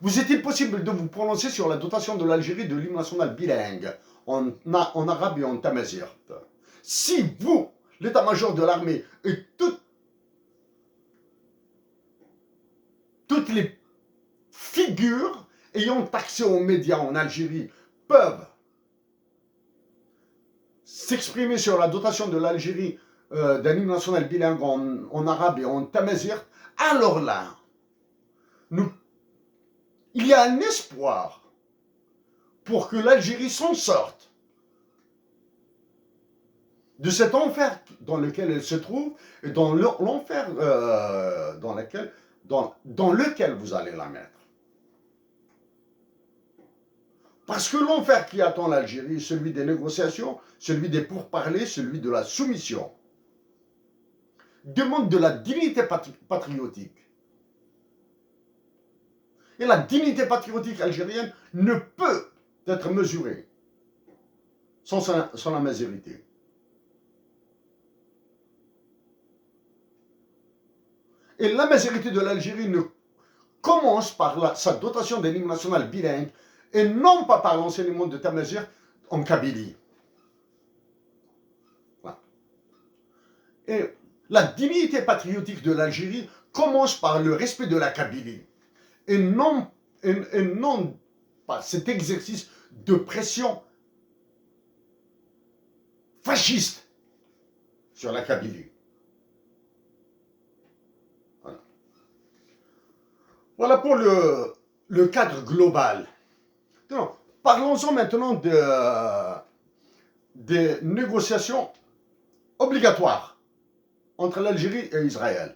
Vous est-il possible de vous prononcer sur la dotation de l'Algérie de l'hymne national bilingue en arabe et en tamazight? Si vous, l'état-major de l'armée et toutes les figures ayant accès aux médias en Algérie peuvent s'exprimer sur la dotation de l'Algérie d'un hymne national bilingue en arabe et en tamazight, alors là, il y a un espoir pour que l'Algérie s'en sorte de cet enfer dans lequel elle se trouve et dans l'enfer dans lequel vous allez la mettre. Parce que l'enfer qui attend l'Algérie, celui des négociations, celui des pourparlers, celui de la soumission, demande de la dignité patriotique. Et la dignité patriotique algérienne ne peut être mesurée sans la majorité. Et la majorité de l'Algérie ne commence par sa dotation d'un hymne national bilingue et non pas par l'enseignement de tamazight en Kabylie. Voilà. Et la dignité patriotique de l'Algérie commence par le respect de la Kabylie et non par cet exercice de pression fasciste sur la Kabylie. Voilà, voilà pour le cadre global. Parlons-en maintenant des négociations obligatoires entre l'Algérie et Israël.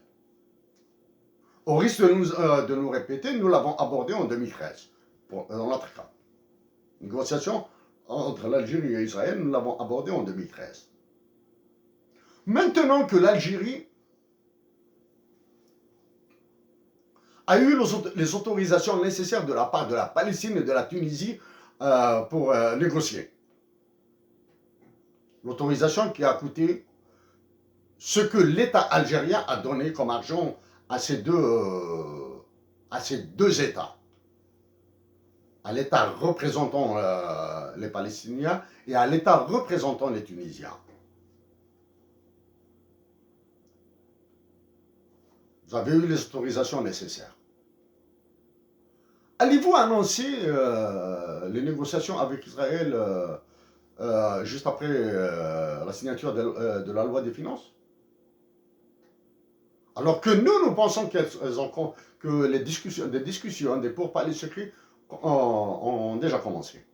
Au risque de nous répéter, nous l'avons abordé en 2013, dans notre cas. Négociations entre l'Algérie et Israël, nous l'avons abordé en 2013. Maintenant que l'Algérie a eu les autorisations nécessaires de la part de la Palestine et de la Tunisie pour négocier. L'autorisation qui a coûté ce que l'État algérien a donné comme argent à ces deux États. À l'État représentant les Palestiniens et à l'État représentant les Tunisiens. Vous avez eu les autorisations nécessaires. Allez-vous annoncer les négociations avec Israël juste après la signature de la loi des finances? Alors que nous pensons que des discussions, des pourparlers secrets ont déjà commencé.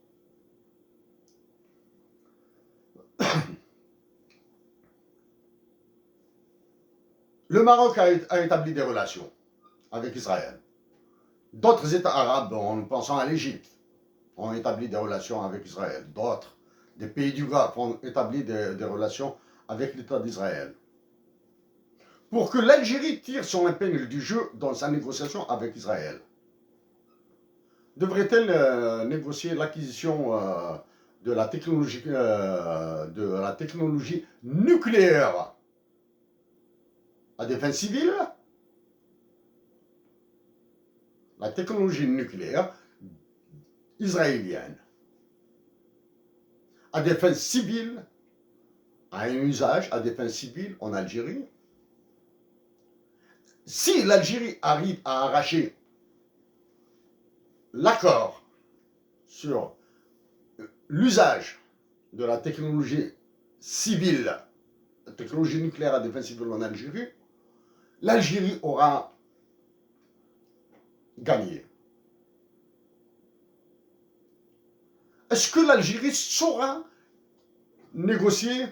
Le Maroc a établi des relations avec Israël. D'autres États arabes, en pensant à l'Égypte, ont établi des relations avec Israël. D'autres, des pays du Golfe, ont établi des relations avec l'État d'Israël. Pour que l'Algérie tire son épingle du jeu dans sa négociation avec Israël, devrait-elle négocier l'acquisition de la technologie nucléaire à des fins civiles? La technologie nucléaire israélienne à des fins civiles, à un usage à des fins civiles en Algérie? Si l'Algérie arrive à arracher l'accord sur l'usage de la technologie civile, la technologie nucléaire à des fins civiles en Algérie, l'Algérie aura gagné. Est-ce que l'Algérie saura négocier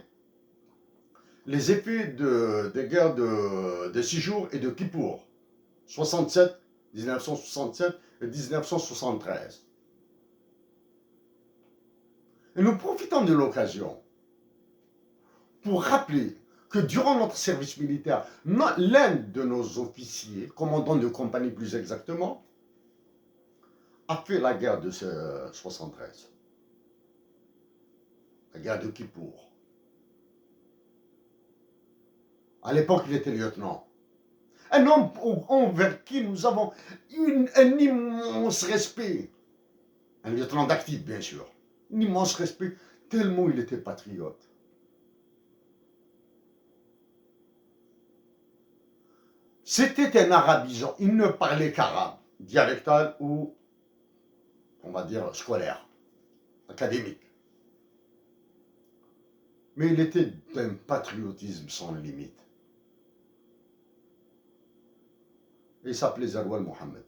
les effets des guerres de 6 jours et de Kippour, 1967 et 1973? Et nous profitons de l'occasion pour rappeler que durant notre service militaire, l'un de nos officiers, commandant de compagnie plus exactement, a fait la guerre de 73, la guerre de Kippour. À l'époque, il était lieutenant. Un homme envers qui nous avons un immense respect. Un lieutenant d'actif, bien sûr. Un immense respect, tellement il était patriote. C'était un arabisant. Il ne parlait qu'arabe, dialectal ou, on va dire, scolaire, académique. Mais il était d'un patriotisme sans limite. Et il s'appelait Zarwal Mohammed.